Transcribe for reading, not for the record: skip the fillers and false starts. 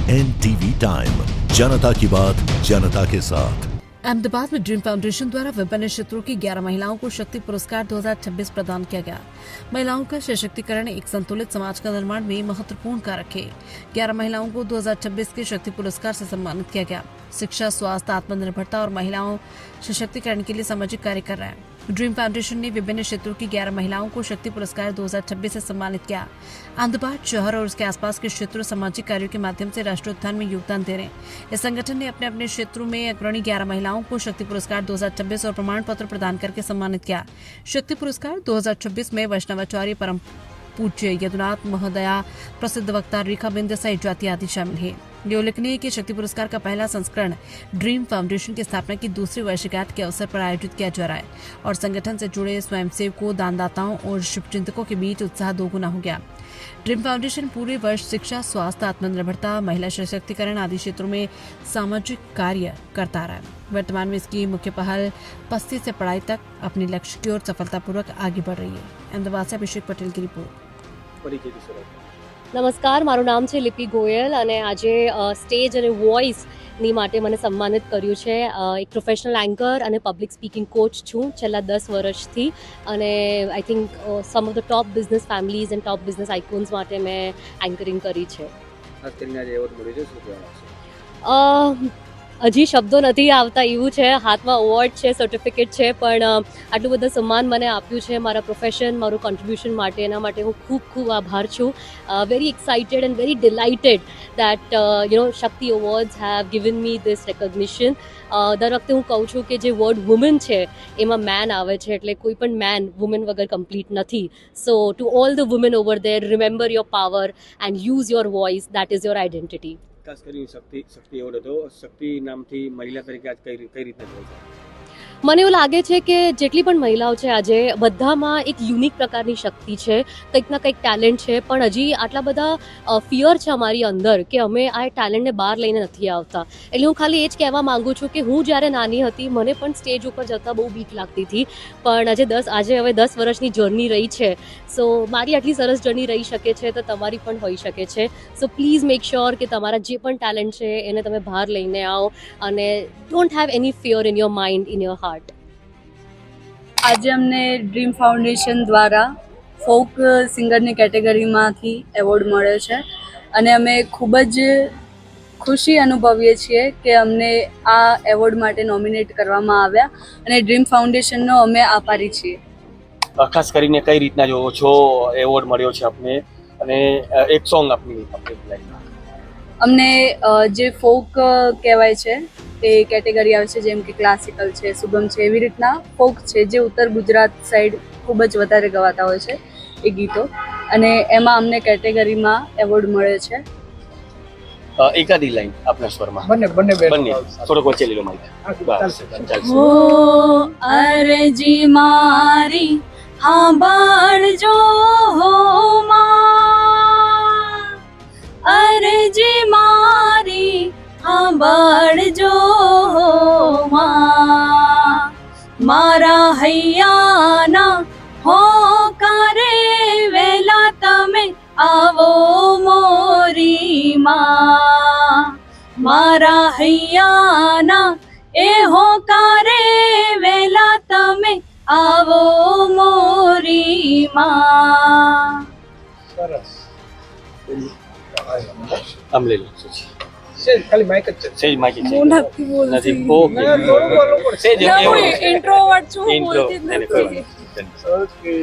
NTV time, जनता की बात जनता के साथ। अहमदाबाद में ड्रीम फाउंडेशन द्वारा विभिन्न क्षेत्रों की 11 महिलाओं को शक्ति पुरस्कार 2026 प्रदान किया गया। महिलाओं का सशक्तिकरण एक संतुलित समाज का निर्माण में महत्वपूर्ण कारक है। 11 महिलाओं को 2026 के शक्ति पुरस्कार से सम्मानित किया गया। शिक्षा, स्वास्थ्य, आत्मनिर्भरता और महिलाओं सशक्तिकरण के लिए सामाजिक कार्य कर रहा है। ड्रीम फाउंडेशन ने विभिन्न क्षेत्रों की 11 महिलाओं को शक्ति पुरस्कार 2026 से सम्मानित किया। अहमदाबाद शहर और उसके आसपास के क्षेत्रों सामाजिक कार्यों के माध्यम से राष्ट्रोत्थान में योगदान दे रहे हैं। इस संगठन ने अपने अपने क्षेत्रों में अग्रणी 11 महिलाओं को शक्ति पुरस्कार 2026 और प्रमाण पत्र प्रदान करके सम्मानित किया। शक्ति पुरस्कार 2026 में वैष्णवाचार्य परम पूज्य यदुनाथ महोदया, प्रसिद्ध वक्ता रेखा बिंद सहित जाति आदि शामिल है। ये उल्लेखनीय है कि शक्ति पुरस्कार का पहला संस्करण ड्रीम फाउंडेशन की स्थापना की दूसरी वर्षगांठ के अवसर पर आयोजित किया जा रहा है और संगठन से जुड़े स्वयंसेवकों, दानदाताओं और शुभचिंतकों के बीच उत्साह दोगुना हो गया। ड्रीम फाउंडेशन पूरे वर्ष शिक्षा, स्वास्थ्य, आत्मनिर्भरता, महिला सशक्तिकरण आदि क्षेत्रों में सामाजिक कार्य करता रहा है। वर्तमान में इसकी मुख्य पहल पस्ती से पढ़ाई तक अपने लक्ष्य की ओर सफलतापूर्वक आगे बढ़ रही है। अहमदाबाद से अभिषेक पटेल की रिपोर्ट। નમસ્કાર, મારું નામ છે લિપિ ગોયલ અને આજે સ્ટેજ અને વોઇસની માટે મને સન્માનિત કર્યું છે. એક પ્રોફેશનલ એન્કર અને પબ્લિક સ્પીકિંગ કોચ છું છેલ્લા 10 વર્ષથી અને I think some of the top business families and top business icons માટે મેં એન્કરિંગ કરી છે. ખાસ કરીને આજે એવોર્ડ મળ્યો છે, શું કહેવા માંગશો? હજી શબ્દો નથી આવતા એવું છે. હાથમાં અવોર્ડ છે, સર્ટિફિકેટ છે, પણ આટલું બધું સન્માન મને આપ્યું છે મારા પ્રોફેશન, મારું કોન્ટ્રીબ્યુશન માટે. એના માટે હું ખૂબ ખૂબ આભાર છું. Very excited and very delighted that Shakti awards have given me this recognition. દર વખતે હું કહું છું કે જે વર્ડ વુમન છે એમાં મેન આવે છે, એટલે કોઈ પણ મેન વુમન વગર કમ્પ્લીટ નથી. So to all the women over there, remember your power and use your voice. That is your identity. ખાસ કરીને શક્તિ એવોર્ડ હતો. શક્તિ નામથી મહિલા તરીકે આજ કઈ રીતે જોઈ છે? મને એવું લાગે છે કે જેટલી પણ મહિલાઓ છે આજે, બધામાં એક યુનિક પ્રકારની શક્તિ છે, કંઈક ના કંઈક ટેલેન્ટ છે, પણ હજી આટલા બધા ફિયર છે અમારી અંદર કે અમે આ ટેલેન્ટને બહાર લઈને નથી આવતા. એટલે હું ખાલી એ જ કહેવા માંગુ છું કે હું જ્યારે નાની હતી મને પણ સ્ટેજ ઉપર જતાં બહુ બીક લાગતી હતી, પણ આજે હવે 10 વર્ષની જર્ની રહી છે. સો મારી આટલી સરસ જર્ની રહી શકે છે તો તમારી પણ હોઈ શકે છે. સો પ્લીઝ મેક શ્યોર કે તમારા જે પણ ટેલેન્ટ છે એને તમે બહાર લઈને આવો અને don't have any fear in your mind, in your heart. આજે અમને ડ્રીમ ફાઉન્ડેશન દ્વારા ફોક સિંગરની કેટેગરીમાંથી એવોર્ડ મળ્યો છે અને અમે ખૂબ જ ખુશી અનુભવીએ છીએ કે અમને આ એવોર્ડ માટે નોમિનેટ કરવામાં આવ્યા અને ડ્રીમ ફાઉન્ડેશનનો અમે આભારી છીએ. ખાસ કરીને કઈ રીતના જોવો છો એવોર્ડ મળ્યો છે આપને, અને એક સોંગ આપની અમને જે ફોક કહેવાય છે એ કેટેગરી આવે છે, જેમ કે ક્લાસિકલ છે, સુગમ છે, એવી રીતના ફોક છે જે ઉત્તર ગુજરાત સાઈડ ખૂબ જ વધારે ગવાતા હોય છે એ ગીતો, અને એમાં અમને કેટેગરીમાં એવોર્ડ મળ્યો છે. એકાદી લાઈન આપના સ્વરમાં. બંને થોડોક વચ્ચે લીલો માઈક. બસ ચાલશે. ઓ અરજી મારી સાંભળજો હો માં, અરજી મારી સાંભળજો હો માં, મારા હૈયાના હોકારે વેલા તમે આવો મોરી માં, મારા હૈયાના એ હોકારે વેલા તમે આવો મોરી માં. સરસ. આમ લઈ લો. ખાલી માઈક જ છે. સેજ માઈક છે. નથી ઓકે. સેજ ઇન્ટ્રોવર્ટ છું, બોલતી નથી. ઓકે.